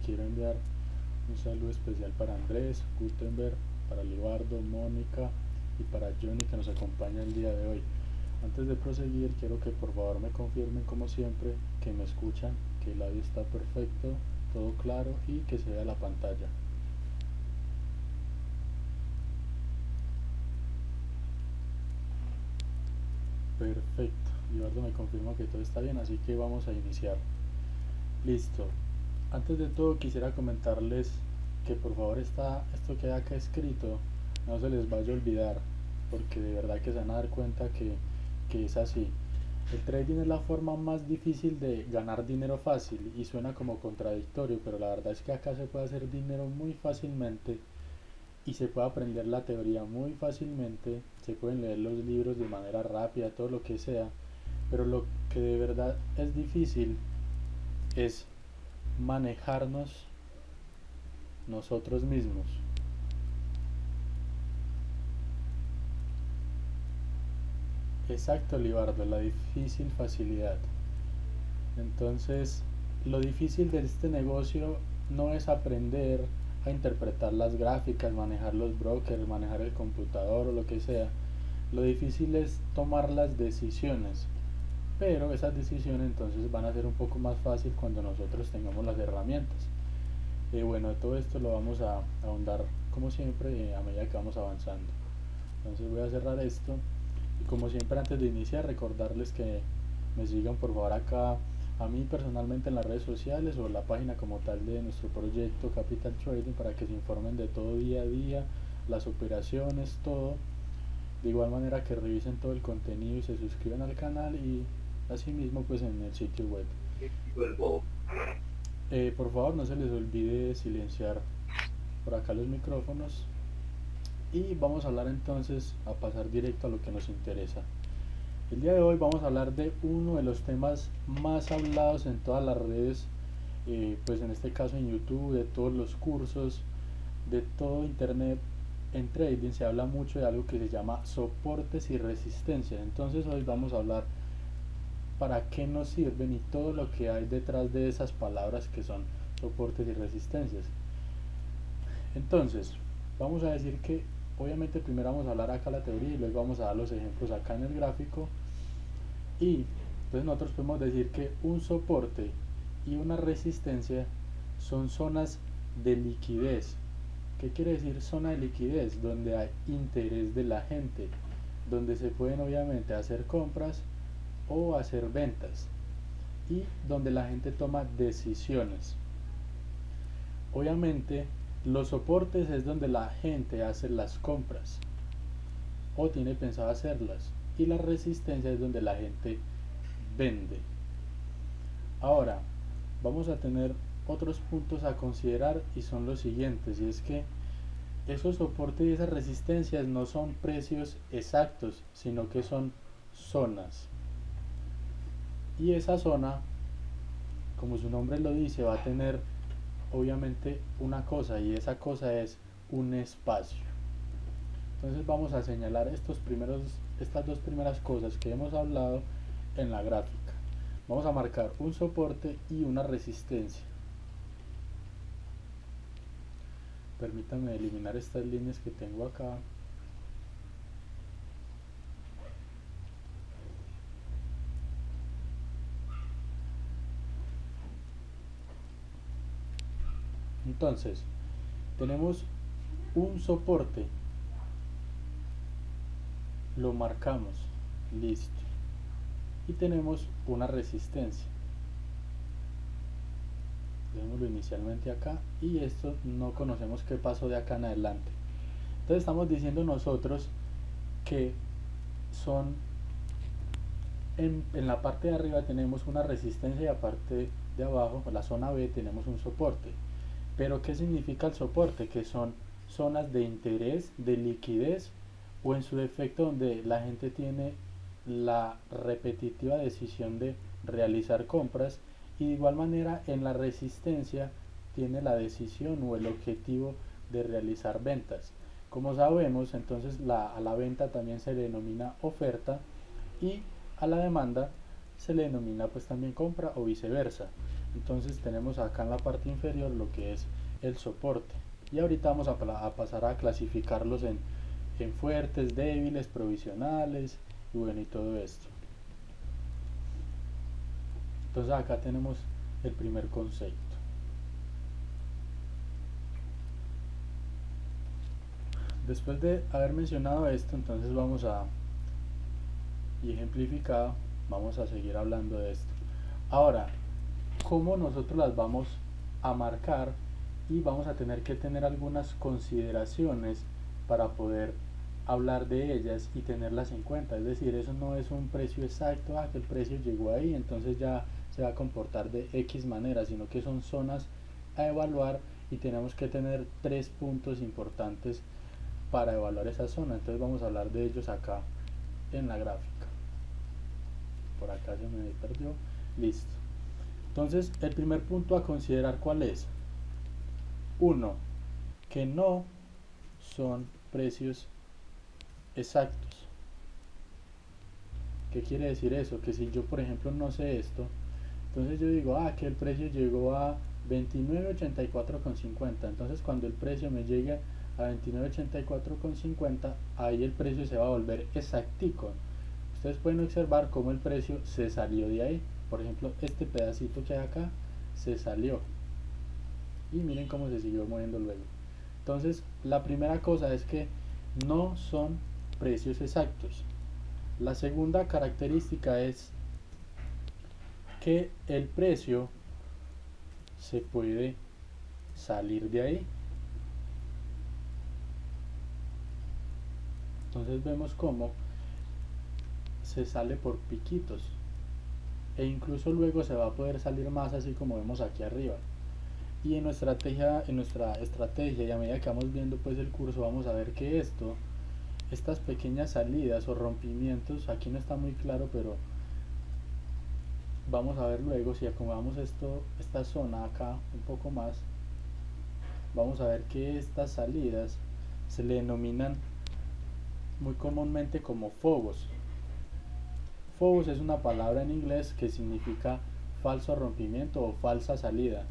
quiero enviar un saludo especial para Andrés, Gutenberg, para Libardo, Mónica y para Johnny que nos acompaña el día de hoy. Antes de proseguir, quiero que por favor me confirmen como siempre que me escuchan, que el audio está perfecto, todo claro y que se vea la pantalla. Perfecto, Libardo me confirma que todo está bien, así que vamos a iniciar. Listo. Antes de todo quisiera comentarles que por favor esto que hay acá escrito no se les vaya a olvidar, porque de verdad que se van a dar cuenta que es así. El trading es la forma más difícil de ganar dinero fácil y suena como contradictorio, pero la verdad es que acá se puede hacer dinero muy fácilmente y se puede aprender la teoría muy fácilmente, se pueden leer los libros de manera rápida, todo lo que sea, pero lo que de verdad es difícil es manejarnos nosotros mismos. Exacto, Libardo, la difícil facilidad. Entonces, lo difícil de este negocio no es aprender a interpretar las gráficas, manejar los brokers, manejar el computador o lo que sea. Lo difícil es tomar las decisiones, pero esas decisiones entonces van a ser un poco más fácil cuando nosotros tengamos las herramientas. Bueno, todo esto lo vamos a ahondar como siempre a medida que vamos avanzando. Entonces voy a cerrar esto y como siempre antes de iniciar recordarles que me sigan por favor acá a mí personalmente en las redes sociales o la página como tal de nuestro proyecto Capital Trading para que se informen de todo día a día, las operaciones, todo. De igual manera que revisen todo el contenido y se suscriban al canal y asimismo pues en el sitio web. Por favor no se les olvide silenciar por acá los micrófonos y vamos a hablar entonces a pasar directo a lo que nos interesa. El día de hoy vamos a hablar de uno de los temas más hablados en todas las redes, pues en este caso en YouTube, de todos los cursos, de todo internet. En trading se habla mucho de algo que se llama soportes y resistencias. Entonces hoy vamos a hablar para qué nos sirven y todo lo que hay detrás de esas palabras que son soportes y resistencias. Entonces, vamos a decir que obviamente primero vamos a hablar acá la teoría y luego vamos a dar los ejemplos acá en el gráfico. Y entonces nosotros podemos decir que un soporte y una resistencia son zonas de liquidez. ¿Qué quiere decir zona de liquidez? Donde hay interés de la gente, donde se pueden obviamente hacer compras o hacer ventas y donde la gente toma decisiones. Obviamente los soportes es donde la gente hace las compras o tiene pensado hacerlas y la resistencia es donde la gente vende. Ahora vamos a tener otros puntos a considerar y son los siguientes, y es que esos soportes y esas resistencias no son precios exactos, sino que son zonas. Y esa zona, como su nombre lo dice, va a tener obviamente una cosa, y esa cosa es un espacio. Entonces vamos a señalar estas dos primeras cosas que hemos hablado en la gráfica. Vamos a marcar un soporte y una resistencia. Permítanme eliminar estas líneas que tengo acá. Entonces, tenemos un soporte, lo marcamos, listo. Y tenemos una resistencia. Dejémoslo inicialmente acá y esto no conocemos qué pasó de acá en adelante. Entonces estamos diciendo nosotros que son en la parte de arriba tenemos una resistencia y aparte de abajo, la zona B, tenemos un soporte. Pero ¿qué significa el soporte? Que son zonas de interés, de liquidez o en su defecto donde la gente tiene la repetitiva decisión de realizar compras y de igual manera en la resistencia tiene la decisión o el objetivo de realizar ventas. Como sabemos, entonces a la venta también se le denomina oferta y a la demanda se le denomina pues también compra o viceversa. Entonces tenemos acá en la parte inferior lo que es el soporte. Y ahorita vamos a pasar a clasificarlos en fuertes, débiles, provisionales y bueno, y todo esto. Entonces acá tenemos el primer concepto. Después de haber mencionado esto, entonces vamos a, y ejemplificado, vamos a seguir hablando de esto. Ahora, ¿cómo nosotros las vamos a marcar? Y vamos a tener que tener algunas consideraciones para poder hablar de ellas y tenerlas en cuenta. Es decir, eso no es un precio exacto, que el precio llegó ahí, entonces ya se va a comportar de X manera, sino que son zonas a evaluar y tenemos que tener 3 puntos importantes para evaluar esa zona. Entonces vamos a hablar de ellos acá en la gráfica. Por acá se me perdió. Listo. Entonces el primer punto a considerar, ¿cuál es? 1. Que no son precios exactos. ¿Qué quiere decir eso? Que si yo por ejemplo no sé esto, entonces yo digo, que el precio llegó a 29.84,50. Entonces cuando el precio me llegue a 29.84,50, ahí el precio se va a volver exactico. Ustedes pueden observar cómo el precio se salió de ahí. Por ejemplo, este pedacito que hay acá se salió. Y miren cómo se siguió moviendo luego. Entonces, la primera cosa es que no son precios exactos. La segunda característica es que el precio se puede salir de ahí. Entonces vemos cómo se sale por piquitos e incluso luego se va a poder salir más, así como vemos aquí arriba. Y en nuestra estrategia y a medida que vamos viendo pues el curso, vamos a ver que estas pequeñas salidas o rompimientos, aquí no está muy claro, pero vamos a ver luego si acomodamos esta zona acá un poco más, vamos a ver que estas salidas se le denominan muy comúnmente como phobos. Phobos es una palabra en inglés que significa falso rompimiento o falsa salida.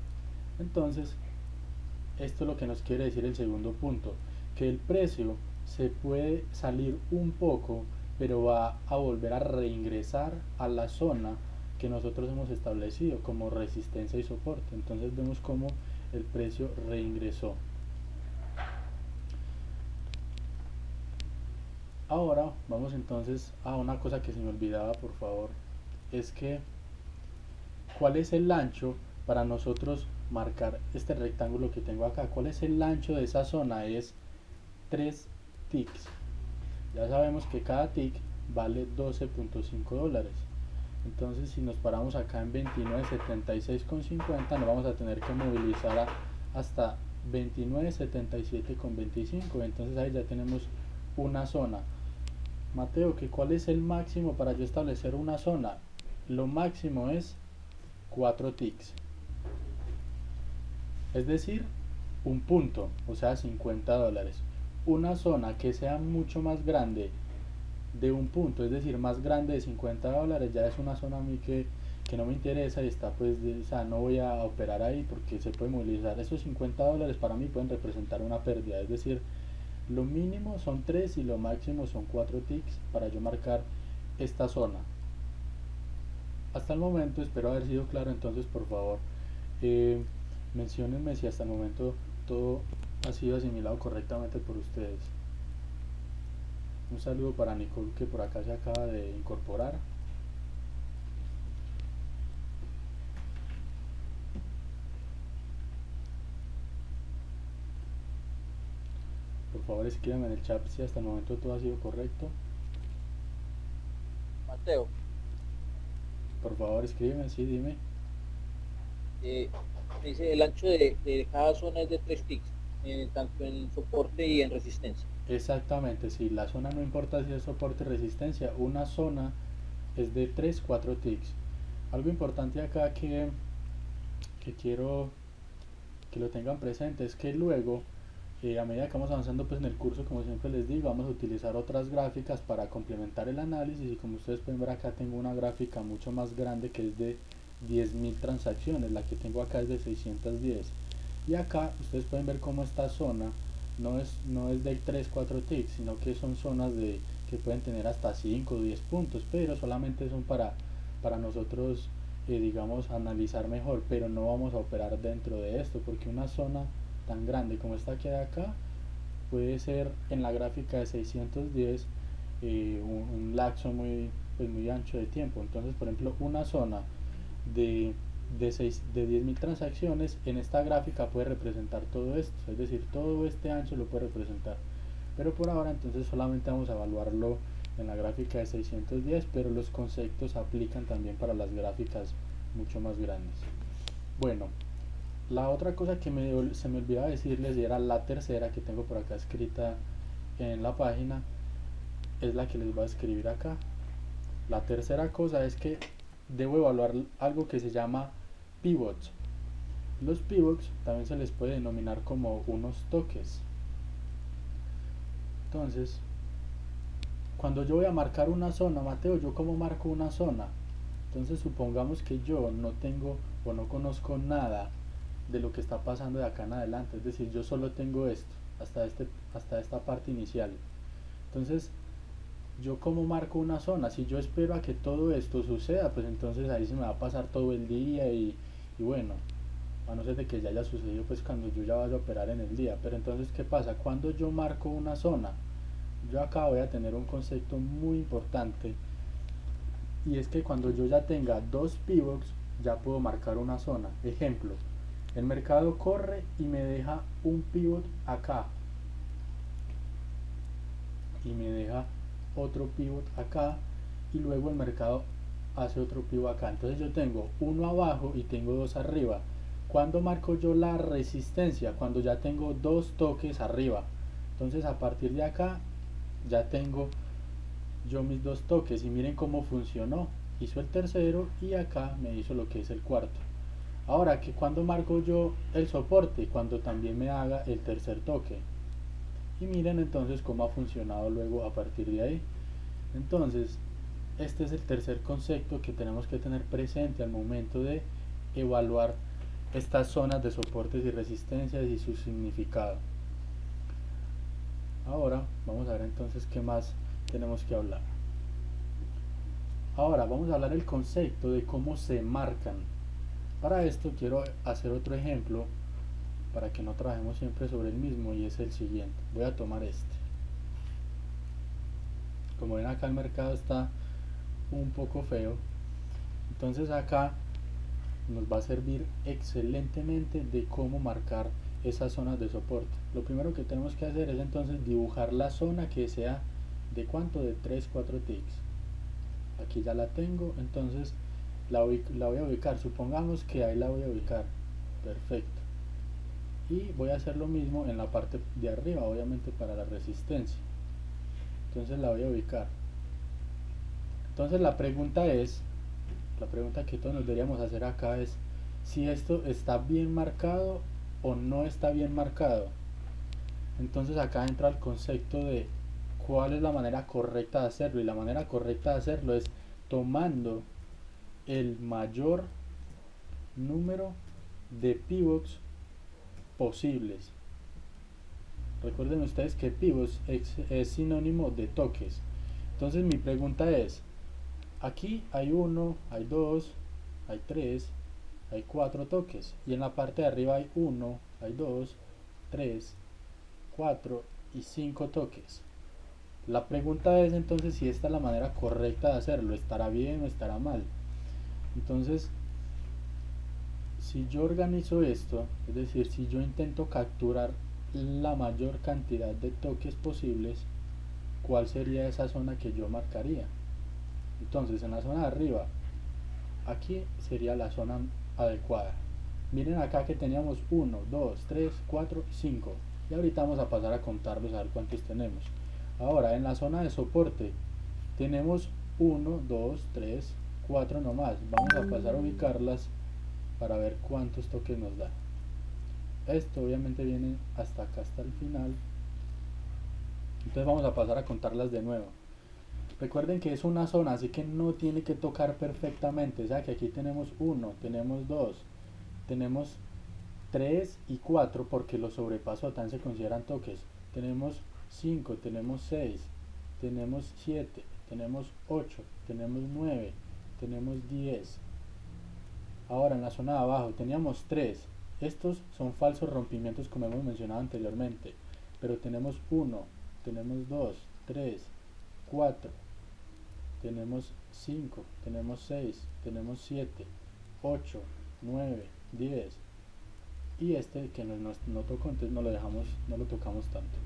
Entonces, esto es lo que nos quiere decir el segundo punto, que el precio se puede salir un poco, pero va a volver a reingresar a la zona que nosotros hemos establecido como resistencia y soporte. Entonces vemos cómo el precio reingresó. Ahora vamos entonces a una cosa que se me olvidaba, por favor, es que ¿cuál es el ancho para nosotros marcar este rectángulo que tengo acá? ¿Cuál es el ancho de esa zona? Es 3 ticks. Ya sabemos que cada tick vale $12.5. Entonces si nos paramos acá en 29.76,50, nos vamos a tener que movilizar hasta 29.77,25. Entonces ahí ya tenemos una zona. Mateo, ¿cuál es el máximo para yo establecer una zona? Lo máximo es 4 ticks, es decir, un punto, o sea $50. Una zona que sea mucho más grande de un punto, es decir, más grande de $50, ya es una zona a mí que no me interesa y está pues, o sea, no voy a operar ahí porque se puede movilizar. Esos $50 para mí pueden representar una pérdida, es decir, lo mínimo son 3 y lo máximo son 4 ticks para yo marcar esta zona. Hasta el momento espero haber sido claro, entonces por favor menciónenme si hasta el momento todo ha sido asimilado correctamente por ustedes. Un saludo para Nicole, que por acá se acaba de incorporar. Por favor escríbanme en el chat si hasta el momento todo ha sido correcto. Mateo, Por favor escríbanme, sí, dime. dice el ancho de cada zona es de 3 ticks, tanto en soporte y en resistencia. Exactamente, sí, la zona no importa si es soporte o resistencia, una zona es de 3-4 ticks. Algo importante acá que quiero que lo tengan presente es que luego a medida que vamos avanzando pues en el curso, como siempre les digo, vamos a utilizar otras gráficas para complementar el análisis, y como ustedes pueden ver acá tengo una gráfica mucho más grande que es de 10.000 transacciones, la que tengo acá es de 610. Y acá ustedes pueden ver cómo esta zona no es de 3 4 ticks, sino que son zonas que pueden tener hasta 5 o 10 puntos, pero solamente son para nosotros, digamos, analizar mejor, pero no vamos a operar dentro de esto, porque una zona tan grande como esta que hay acá puede ser en la gráfica de 610 un lapso muy ancho de tiempo. Entonces, por ejemplo, una zona de, de 10.000 transacciones en esta gráfica puede representar todo esto, es decir, todo este ancho lo puede representar. Pero por ahora entonces solamente vamos a evaluarlo en la gráfica de 610, pero los conceptos aplican también para las gráficas mucho más grandes. Bueno, la otra cosa que se me olvidaba decirles, y era la tercera que tengo por acá escrita en la página, es la que les voy a escribir acá. La tercera cosa es que debo evaluar algo que se llama pivots. Los pivots también se les puede denominar como unos toques. Entonces, cuando yo voy a marcar una zona, Mateo, ¿yo cómo marco una zona? Entonces supongamos que yo no tengo o no conozco nada de lo que está pasando de acá en adelante, es decir, yo solo tengo esto, hasta esta parte inicial. Entonces, yo cómo marco una zona, si yo espero a que todo esto suceda, pues entonces ahí se me va a pasar todo el día y bueno, a no ser de que ya haya sucedido pues cuando yo ya vaya a operar en el día. Pero entonces, ¿qué pasa? Cuando yo marco una zona, yo acá voy a tener un concepto muy importante, y es que cuando yo ya tenga dos pivots ya puedo marcar una zona. Ejemplo, el mercado corre y me deja un pivot acá y me deja otro pivot acá, y luego el mercado hace otro pivot acá. Entonces yo tengo uno abajo y tengo dos arriba. ¿Cuándo marco yo la resistencia? Cuando ya tengo dos toques arriba. Entonces a partir de acá ya tengo yo mis dos toques, y miren cómo funcionó. Hizo el tercero y acá me hizo lo que es el cuarto. Ahora, que cuando marco yo el soporte, cuando también me haga el tercer toque. Y miren entonces cómo ha funcionado luego a partir de ahí. Entonces, este es el tercer concepto que tenemos que tener presente al momento de evaluar estas zonas de soportes y resistencias y su significado. Ahora vamos a ver entonces qué más tenemos que hablar. Ahora vamos a hablar el concepto de cómo se marcan. Para esto quiero hacer otro ejemplo para que no trabajemos siempre sobre el mismo, y es el siguiente. Voy a tomar este. Como ven, acá el mercado está un poco feo, entonces acá nos va a servir excelentemente de cómo marcar esas zonas de soporte. Lo primero que tenemos que hacer es entonces dibujar la zona que sea de cuánto, de 3 4 ticks. Aquí ya la tengo, entonces la voy a ubicar, supongamos que ahí la voy a ubicar, perfecto. Y voy a hacer lo mismo en la parte de arriba, obviamente para la resistencia. Entonces la voy a ubicar. Entonces la pregunta que todos nos deberíamos hacer acá es si esto está bien marcado o no está bien marcado. Entonces acá entra el concepto de cuál es la manera correcta de hacerlo, y la manera correcta de hacerlo es tomando el mayor número de pivots posibles. Recuerden ustedes que pivots es sinónimo de toques. Entonces mi pregunta es, aquí hay 1, hay 2, hay 3, hay 4 toques, y en la parte de arriba hay 1, hay 2, 3, 4 y 5 toques. La pregunta es entonces si esta es la manera correcta de hacerlo, ¿estará bien o estará mal? Entonces, si yo organizo esto, es decir, si yo intento capturar la mayor cantidad de toques posibles, ¿cuál sería esa zona que yo marcaría? Entonces, en la zona de arriba, aquí sería la zona adecuada. Miren acá que teníamos 1, 2, 3, 4, 5. Y ahorita vamos a pasar a contarlos a ver cuántos tenemos. Ahora, en la zona de soporte, tenemos 1, 2, 3, 4 nomás. Vamos a pasar a ubicarlas para ver cuántos toques nos da. Esto obviamente viene hasta acá, hasta el final. Entonces vamos a pasar a contarlas de nuevo. Recuerden que es una zona, así que no tiene que tocar perfectamente. O sea que aquí tenemos 1, tenemos 2, tenemos 3 y 4 porque los sobrepasó, también se consideran toques. Tenemos 5, tenemos 6, tenemos 7, tenemos 8, tenemos 9, tenemos 10. Ahora en la zona de abajo teníamos 3. Estos son falsos rompimientos como hemos mencionado anteriormente. Pero tenemos 1, tenemos 2, 3, 4, tenemos 5, tenemos 6, tenemos 7, 8, 9, 10. Y este que no tocó, entonces no lo dejamos, no lo tocamos tanto.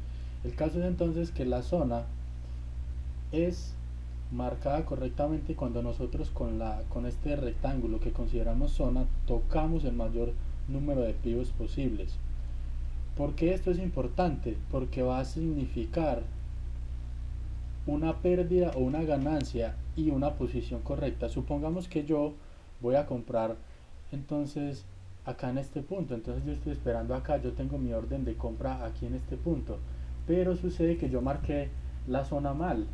El caso es entonces que la zona es marcada correctamente cuando nosotros con este rectángulo que consideramos zona tocamos el mayor número de pivots posibles. ¿Por qué esto es importante? Porque va a significar una pérdida o una ganancia y una posición correcta. Supongamos que yo voy a comprar entonces acá en este punto, entonces yo estoy esperando acá, yo tengo mi orden de compra aquí en este punto, pero sucede que yo marqué la zona mal.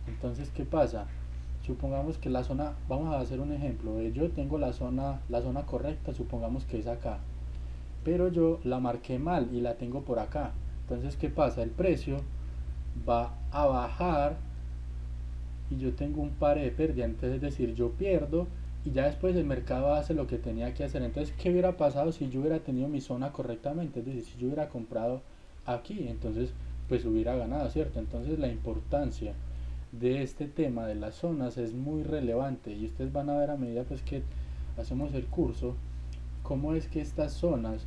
Entonces, ¿qué pasa? Supongamos que la zona, vamos a hacer un ejemplo, yo tengo la zona correcta, supongamos que es acá, pero yo la marqué mal y la tengo por acá. Entonces, ¿qué pasa? El precio va a bajar y yo tengo un par de pérdida, entonces es decir, yo pierdo y ya después el mercado hace lo que tenía que hacer. Entonces, ¿qué hubiera pasado si yo hubiera tenido mi zona correctamente? Es decir, si yo hubiera comprado aquí, entonces pues hubiera ganado, ¿cierto? Entonces la importancia de este tema de las zonas es muy relevante y ustedes van a ver a medida pues que hacemos el curso cómo es que estas zonas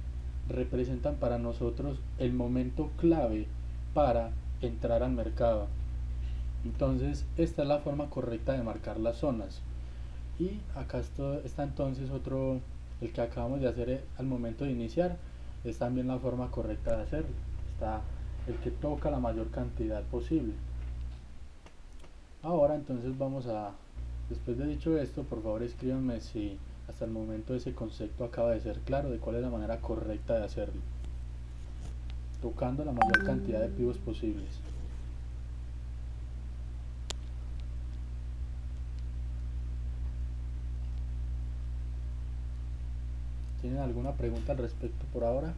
representan para nosotros el momento clave para entrar al mercado. Entonces esta es la forma correcta de marcar las zonas. Y acá está entonces otro, el que acabamos de hacer al momento de iniciar, es también la forma correcta de hacerlo. Está el que toca la mayor cantidad posible. Ahora entonces vamos a, después de dicho esto, por favor escríbanme si hasta el momento ese concepto acaba de ser claro de cuál es la manera correcta de hacerlo, tocando la mayor cantidad de pivots posibles. ¿Tienen alguna pregunta al respecto por ahora?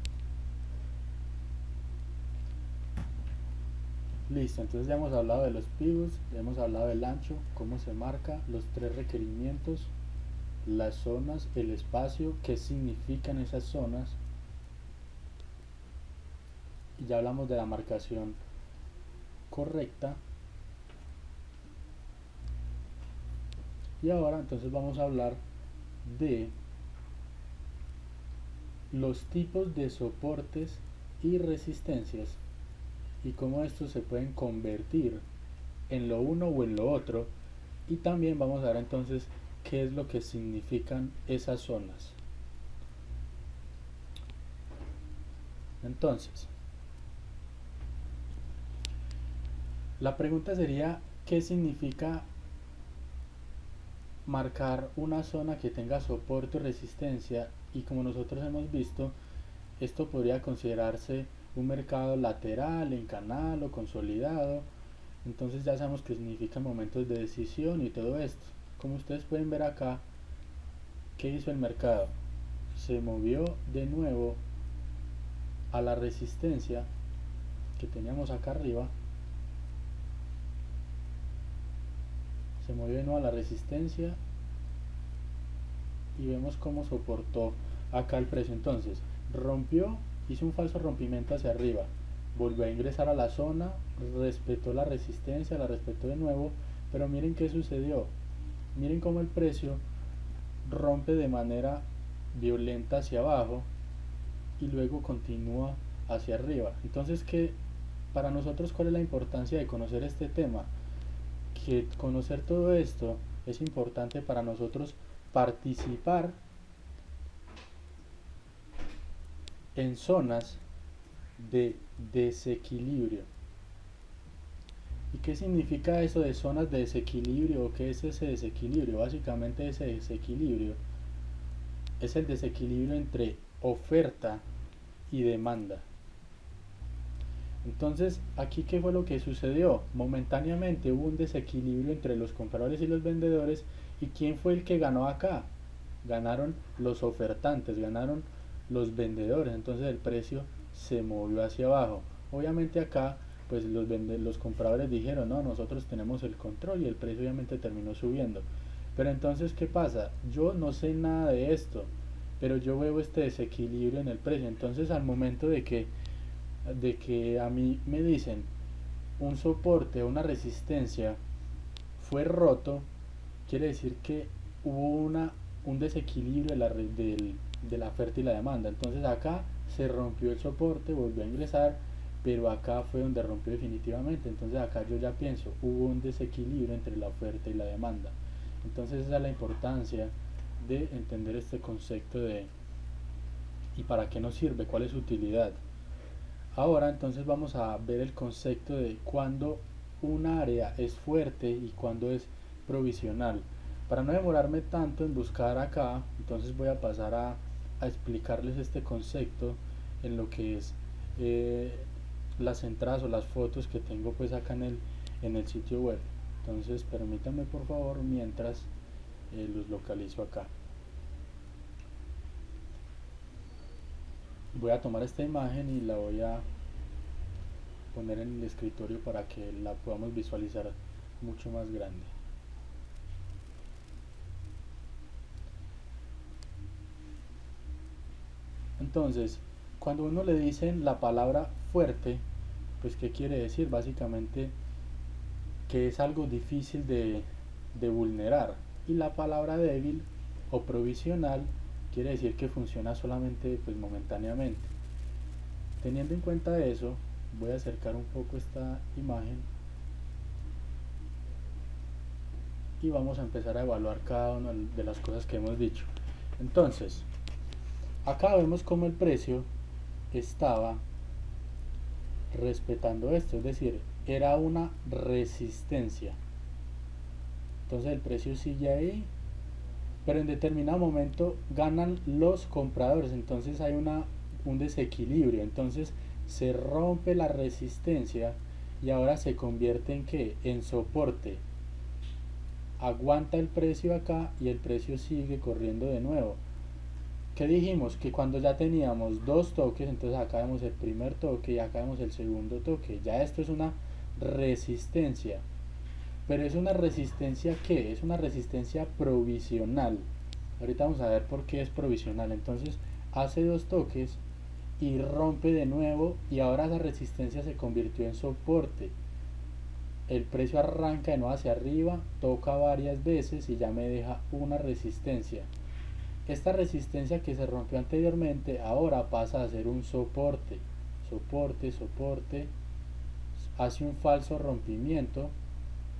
Listo, entonces ya hemos hablado de los pivots, ya hemos hablado del ancho, cómo se marca, los 3 requerimientos, las zonas, el espacio, qué significan esas zonas, y ya hablamos de la marcación correcta. Y ahora entonces vamos a hablar de los tipos de soportes y resistencias y cómo estos se pueden convertir en lo uno o en lo otro, y también vamos a ver entonces qué es lo que significan esas zonas. Entonces, la pregunta sería, ¿qué significa marcar una zona que tenga soporte o resistencia? Y como nosotros hemos visto, esto podría considerarse un mercado lateral, en canal o consolidado. Entonces ya sabemos que significan momentos de decisión y todo esto. Como ustedes pueden ver acá, ¿qué hizo el mercado? Se movió de nuevo a la resistencia que teníamos acá arriba. Se movió de nuevo a la resistencia y vemos cómo soportó acá el precio. Entonces rompió, hizo un falso rompimiento hacia arriba, volvió a ingresar a la zona, respetó la resistencia, la respetó de nuevo, pero miren qué sucedió. Miren cómo el precio rompe de manera violenta hacia abajo y luego continúa hacia arriba. Entonces, ¿qué, para nosotros cuál es la importancia de conocer este tema? Que conocer todo esto es importante para nosotros participar en zonas de desequilibrio. ¿Y qué significa eso de zonas de desequilibrio o qué es ese desequilibrio? Básicamente ese desequilibrio es el desequilibrio entre oferta y demanda. Entonces, aquí qué fue lo que sucedió. Momentáneamente hubo un desequilibrio entre los compradores y los vendedores. ¿Y quién fue el que ganó acá? Ganaron los ofertantes, ganaron los vendedores. Entonces el precio se movió hacia abajo. Obviamente acá pues los compradores dijeron, no, nosotros tenemos el control, y el precio obviamente terminó subiendo. Pero entonces, ¿qué pasa? Yo no sé nada de esto, pero yo veo este desequilibrio en el precio. Entonces, al momento de que a mí me dicen un soporte o una resistencia fue roto, quiere decir que hubo un desequilibrio de la oferta y la demanda. Entonces acá se rompió el soporte, volvió a ingresar, pero acá fue donde rompió definitivamente. Entonces acá yo ya pienso, hubo un desequilibrio entre la oferta y la demanda. Entonces esa es la importancia de entender este concepto de y para qué nos sirve, cuál es su utilidad. Ahora entonces vamos a ver el concepto de cuándo un área es fuerte y cuándo es provisional. Para no demorarme tanto en buscar acá, entonces voy a pasar a explicarles este concepto en lo que es eh, las entradas o las fotos que tengo pues acá en el sitio web. Entonces permítanme por favor mientras los localizo acá. Voy a tomar esta imagen y la voy a poner en el escritorio para que la podamos visualizar mucho más grande. Entonces, cuando uno le dicen la palabra fuerte, pues ¿qué quiere decir? Básicamente que es algo difícil de vulnerar. Y la palabra débil o provisional quiere decir que funciona solamente pues momentáneamente. Teniendo en cuenta eso, voy a acercar un poco esta imagen y vamos a empezar a evaluar cada una de las cosas que hemos dicho. Entonces, acá vemos cómo el precio estaba respetando esto, es decir, era una resistencia. Entonces el precio sigue ahí, pero en determinado momento ganan los compradores, entonces hay un desequilibrio, entonces se rompe la resistencia y ahora se convierte en ¿qué? En soporte. Aguanta el precio acá y el precio sigue corriendo de nuevo. ¿Qué dijimos? Que cuando ya teníamos dos toques, entonces acá vemos el primer toque y acá vemos el segundo toque. Ya esto es una resistencia. Pero es una resistencia ¿qué? Es una resistencia provisional. Ahorita vamos a ver por qué es provisional. Entonces hace dos toques y rompe de nuevo y ahora esa resistencia se convirtió en soporte. El precio arranca de nuevo hacia arriba, toca varias veces y ya me deja una resistencia. Esta resistencia que se rompió anteriormente ahora pasa a ser un soporte. Soporte, soporte. Hace un falso rompimiento,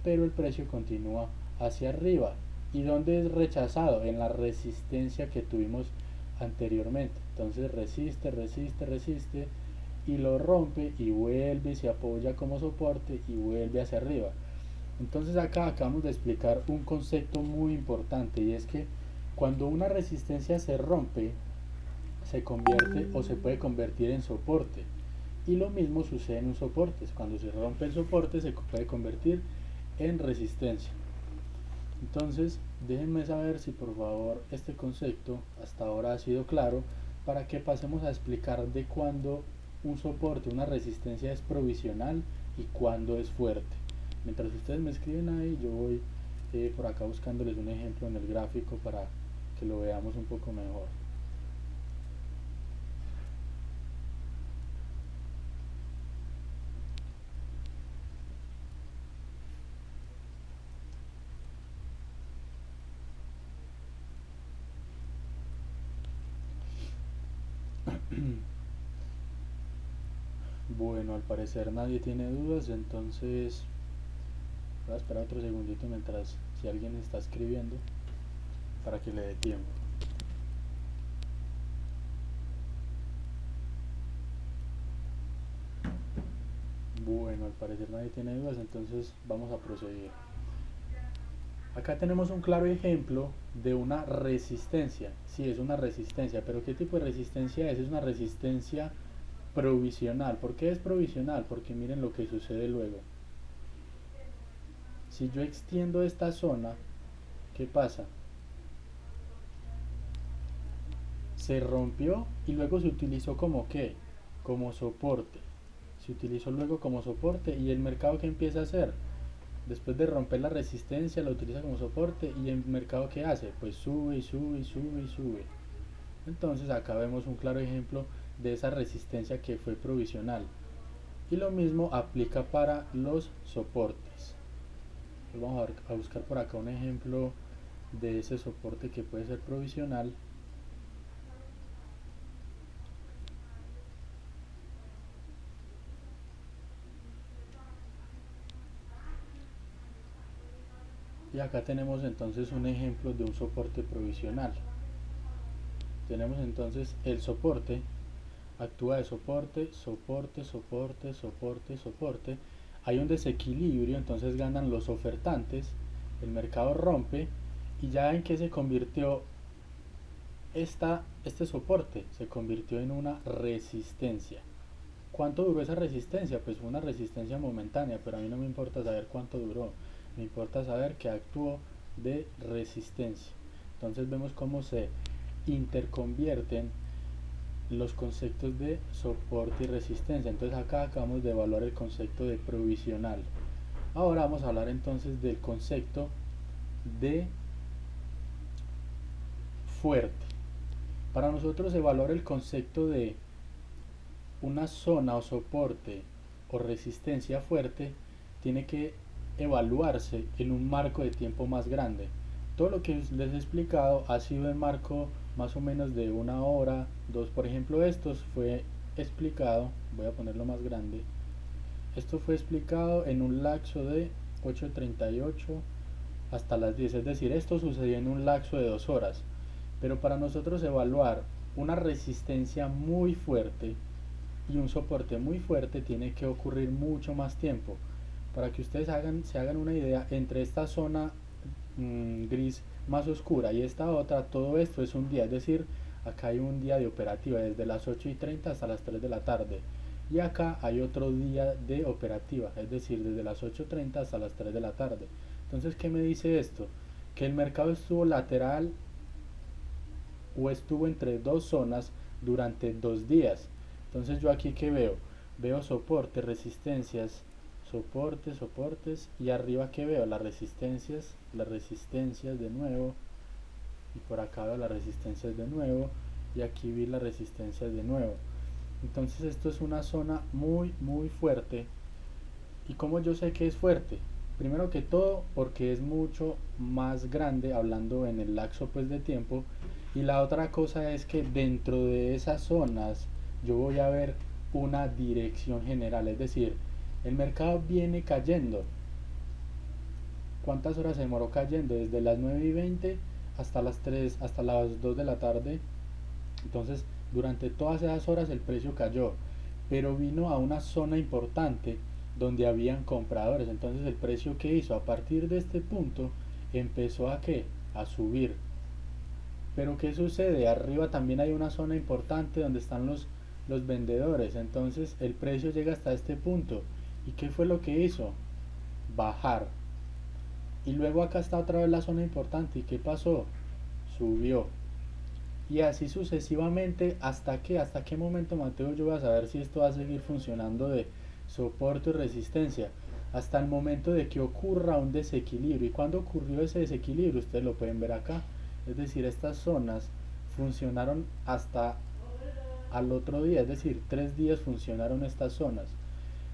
pero el precio continúa hacia arriba. ¿Y dónde es rechazado? En la resistencia que tuvimos anteriormente. Entonces resiste, resiste, resiste y lo rompe y vuelve y se apoya como soporte y vuelve hacia arriba. Entonces acá acabamos de explicar un concepto muy importante, y es que cuando una resistencia se rompe, se convierte o se puede convertir en soporte. Y lo mismo sucede en un soporte. Cuando se rompe el soporte se puede convertir en resistencia. Entonces, déjenme saber si por favor este concepto hasta ahora ha sido claro, para que pasemos a explicar de cuándo un soporte, una resistencia es provisional y cuándo es fuerte. Mientras ustedes me escriben ahí, yo voy por acá buscándoles un ejemplo en el gráfico para que lo veamos un poco mejor. Bueno, al parecer nadie tiene dudas, entonces voy a esperar otro segundito mientras si alguien está escribiendo para que le dé tiempo. Bueno, al parecer nadie tiene dudas, entonces vamos a proseguir. Acá tenemos un claro ejemplo de una resistencia. Sí, es una resistencia, pero ¿qué tipo de resistencia es? Es una resistencia provisional. ¿Por qué es provisional? Porque miren lo que sucede luego. Si yo extiendo esta zona, ¿qué pasa? Se rompió y luego se utilizó como ¿qué? Como soporte. Se utilizó luego como soporte y el mercado ¿qué empieza a hacer? Después de romper la resistencia lo utiliza como soporte y el mercado ¿qué hace? Pues sube y sube y sube y sube. Entonces acá vemos un claro ejemplo de esa resistencia que fue provisional. Y lo mismo aplica para los soportes. Pues vamos a buscar por acá un ejemplo de ese soporte que puede ser provisional. Y acá tenemos entonces un ejemplo de un soporte provisional. Tenemos entonces el soporte, actúa de soporte, soporte, soporte, soporte, soporte. Hay un desequilibrio, entonces ganan los ofertantes, el mercado rompe y ya en que se convirtió este soporte, se convirtió en una resistencia. ¿Cuánto duró esa resistencia? Pues fue una resistencia momentánea, pero a mí no me importa saber cuánto duró, me importa saber que actuó de resistencia. Entonces vemos cómo se interconvierten los conceptos de soporte y resistencia. Entonces acá acabamos de evaluar el concepto de provisional. Ahora vamos a hablar entonces del concepto de fuerte. Para nosotros evaluar el concepto de una zona o soporte o resistencia fuerte tiene que evaluarse en un marco de tiempo más grande. Todo lo que les he explicado ha sido en marco más o menos de una hora, dos. Por ejemplo, estos fue explicado, voy a ponerlo más grande, esto fue explicado en un lapso de 8:38 hasta las 10, es decir, esto sucedió en un lapso de 2 horas. Pero para nosotros evaluar una resistencia muy fuerte y un soporte muy fuerte tiene que ocurrir mucho más tiempo. Para que ustedes se hagan una idea, entre esta zona gris más oscura y esta otra, todo esto es un día, es decir, acá hay un día de operativa desde las 8:30 hasta las 3 de la tarde y acá hay otro día de operativa, es decir, desde las 8:30 hasta las 3 de la tarde. Entonces, ¿qué me dice esto? Que el mercado estuvo lateral o estuvo entre dos zonas durante 2 días. Entonces yo aquí que veo, veo soporte, resistencias, soportes, soportes y arriba que veo las resistencias de nuevo y por acá veo las resistencias de nuevo y aquí vi las resistencias de nuevo. Entonces esto es una zona muy fuerte. ¿Y cómo yo sé que es fuerte? Primero que todo porque es mucho más grande hablando en el lapso pues de tiempo, y la otra cosa es que dentro de esas zonas yo voy a ver una dirección general, es decir, el mercado viene cayendo. ¿Cuántas horas se demoró cayendo? Desde las 9:20 hasta las 3, hasta las 2 de la tarde. Entonces, durante todas esas horas el precio cayó, pero vino a una zona importante donde habían compradores. Entonces, el precio que hizo a partir de este punto empezó a ¿qué? A subir. Pero ¿qué sucede? Arriba también hay una zona importante donde están los vendedores. Entonces, el precio llega hasta este punto. ¿Y qué fue lo que hizo? Bajar. Y luego acá está otra vez la zona importante. ¿Y qué pasó? Subió. Y así sucesivamente, ¿hasta qué? ¿Hasta qué momento, Mateo, yo voy a saber si esto va a seguir funcionando de soporte y resistencia? Hasta el momento de que ocurra un desequilibrio. ¿Y cuándo ocurrió ese desequilibrio? Ustedes lo pueden ver acá. Es decir, estas zonas funcionaron hasta al otro día, es decir, 3 días funcionaron estas zonas.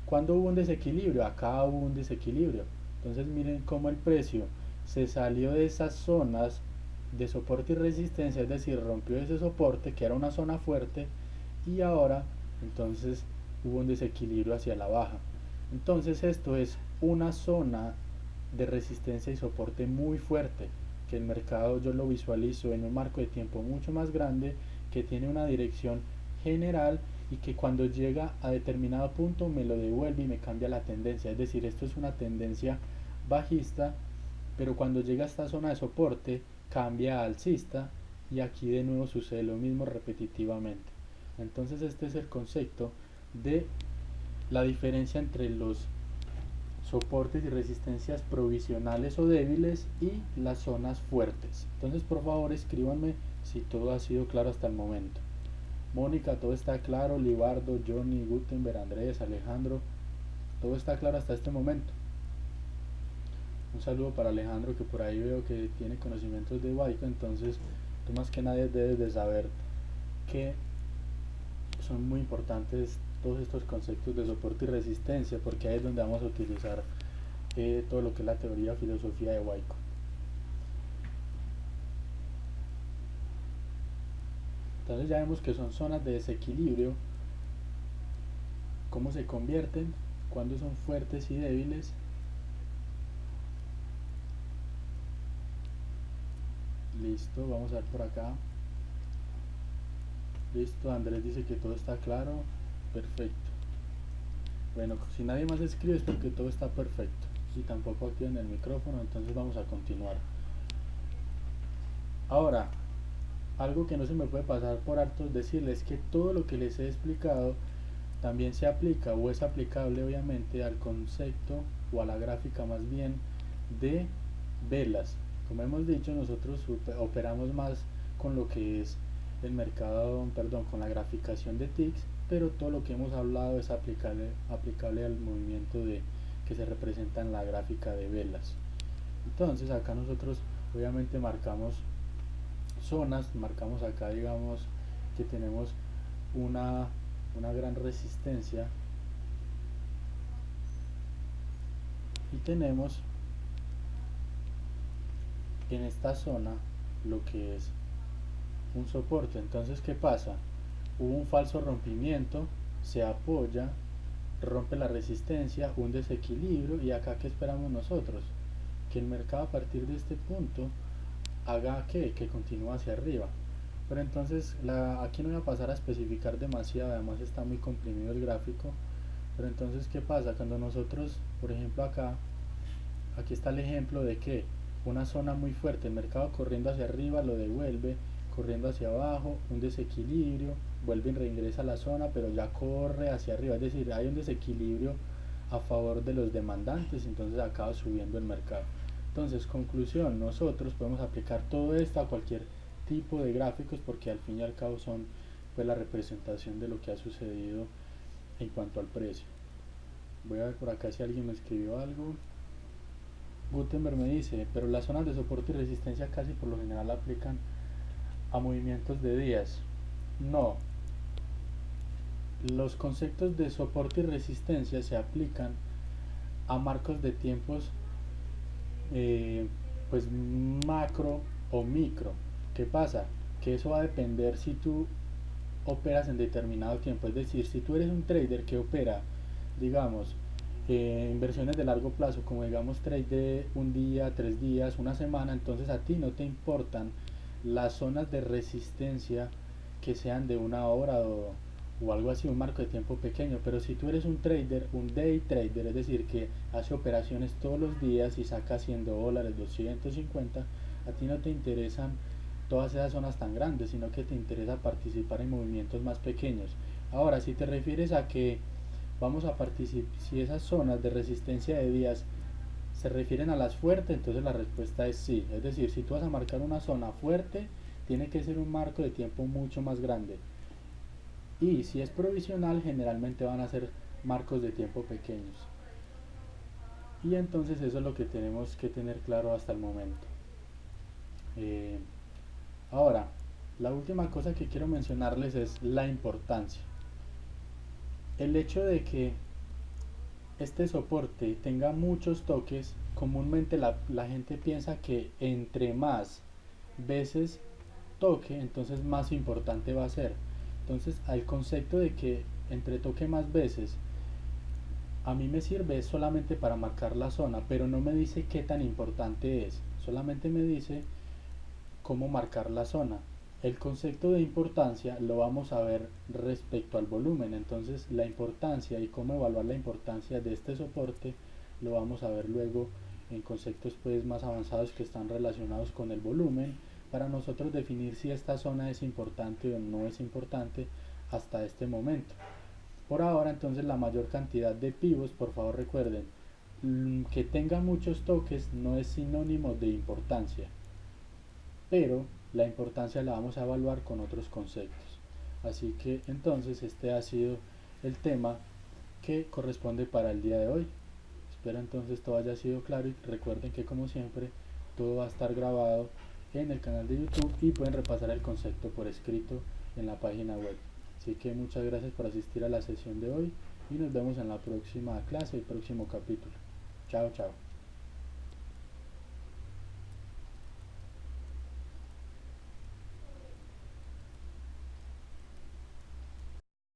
¿Cuándo hubo un desequilibrio? Acá hubo un desequilibrio. Entonces miren cómo el precio se salió de esas zonas de soporte y resistencia, es decir, rompió ese soporte que era una zona fuerte y ahora entonces hubo un desequilibrio hacia la baja. Entonces esto es una zona de resistencia y soporte muy fuerte, que el mercado yo lo visualizo en un marco de tiempo mucho más grande, que tiene una dirección general y que cuando llega a determinado punto me lo devuelve y me cambia la tendencia. Es decir, esto es una tendencia bajista, pero cuando llega a esta zona de soporte cambia a alcista y aquí de nuevo sucede lo mismo repetitivamente. Entonces este es el concepto de la diferencia entre los soportes y resistencias provisionales o débiles y las zonas fuertes. Entonces, por favor, escríbanme si todo ha sido claro hasta el momento. Mónica, todo está claro. Libardo, Johnny, Gutenberg, Andrés, Alejandro, todo está claro hasta este momento. Un saludo para Alejandro, que por ahí veo que tiene conocimientos de Waiko. Entonces tú más que nadie debes de saber que son muy importantes todos estos conceptos de soporte y resistencia, porque ahí es donde vamos a utilizar todo lo que es la teoría, filosofía de Waiko. Entonces ya vemos que son zonas de desequilibrio, cómo se convierten, cuándo son fuertes y débiles. Listo, vamos a ver por acá. Listo, Andrés dice que todo está claro. Perfecto. Bueno, si nadie más escribe es porque todo está perfecto. Y tampoco activan el micrófono, entonces vamos a continuar. Ahora, algo que no se me puede pasar por alto es decirles que todo lo que les he explicado también se aplica o es aplicable obviamente al concepto o a la gráfica más bien de velas. Como hemos dicho, nosotros operamos más con lo que es el mercado, perdón, con la graficación de ticks, pero todo lo que hemos hablado es aplicable al movimiento que se representa en la gráfica de velas. Entonces acá nosotros obviamente marcamos zonas, marcamos acá digamos que tenemos una gran resistencia y tenemos en esta zona lo que es un soporte. Entonces, ¿qué pasa? Hubo un falso rompimiento, se apoya, rompe la resistencia, un desequilibrio, y acá ¿qué esperamos nosotros? Que el mercado a partir de este punto haga que continúe hacia arriba. Pero entonces aquí no voy a pasar a especificar demasiado, además está muy comprimido el gráfico. Pero entonces, ¿qué pasa? Cuando nosotros, por ejemplo aquí está el ejemplo de que una zona muy fuerte, el mercado corriendo hacia arriba lo devuelve, corriendo hacia abajo, un desequilibrio, vuelve y reingresa a la zona, pero ya corre hacia arriba, es decir, hay un desequilibrio a favor de los demandantes, entonces acaba subiendo el mercado. Entonces, conclusión, nosotros podemos aplicar todo esto a cualquier tipo de gráficos porque al fin y al cabo son pues la representación de lo que ha sucedido en cuanto al precio. Voy a ver por acá si alguien me escribió algo. Gutenberg me dice, pero las zonas de soporte y resistencia casi por lo general aplican a movimientos de días. No, los conceptos de soporte y resistencia se aplican a marcos de tiempos pues macro o micro. ¿Qué pasa? Que eso va a depender si tú operas en determinado tiempo, es decir, si tú eres un trader que opera, digamos, inversiones de largo plazo, como digamos trade de un día, 3 días, una semana, entonces a ti no te importan las zonas de resistencia que sean de una hora o algo así, un marco de tiempo pequeño. Pero si tú eres un trader, un day trader, es decir, que hace operaciones todos los días y saca $100, 250, a ti no te interesan todas esas zonas tan grandes, sino que te interesa participar en movimientos más pequeños. Ahora, si te refieres a que vamos a participar, si esas zonas de resistencia de días se refieren a las fuertes, entonces la respuesta es sí. Es decir, si tú vas a marcar una zona fuerte, tiene que ser un marco de tiempo mucho más grande. Y si es provisional, generalmente van a ser marcos de tiempo pequeños. Y entonces eso es lo que tenemos que tener claro hasta el momento. Ahora, la última cosa que quiero mencionarles es la importancia. El hecho de que este soporte tenga muchos toques, comúnmente la gente piensa que entre más veces toque, entonces más importante va a ser. Entonces, al concepto de que entre toque más veces, a mí me sirve solamente para marcar la zona, pero no me dice qué tan importante es, solamente me dice cómo marcar la zona. El concepto de importancia lo vamos a ver respecto al volumen, entonces la importancia y cómo evaluar la importancia de este soporte lo vamos a ver luego en conceptos pues más avanzados que están relacionados con el volumen, para nosotros definir si esta zona es importante o no es importante hasta este momento. Por ahora entonces la mayor cantidad de pivos, por favor recuerden, que tenga muchos toques no es sinónimo de importancia, pero la importancia la vamos a evaluar con otros conceptos. Así que entonces este ha sido el tema que corresponde para el día de hoy. Espero entonces todo haya sido claro y recuerden que como siempre todo va a estar grabado en el canal de YouTube y pueden repasar el concepto por escrito en la página web. Así que muchas gracias por asistir a la sesión de hoy y nos vemos en la próxima clase, el próximo capítulo. Chao, chao.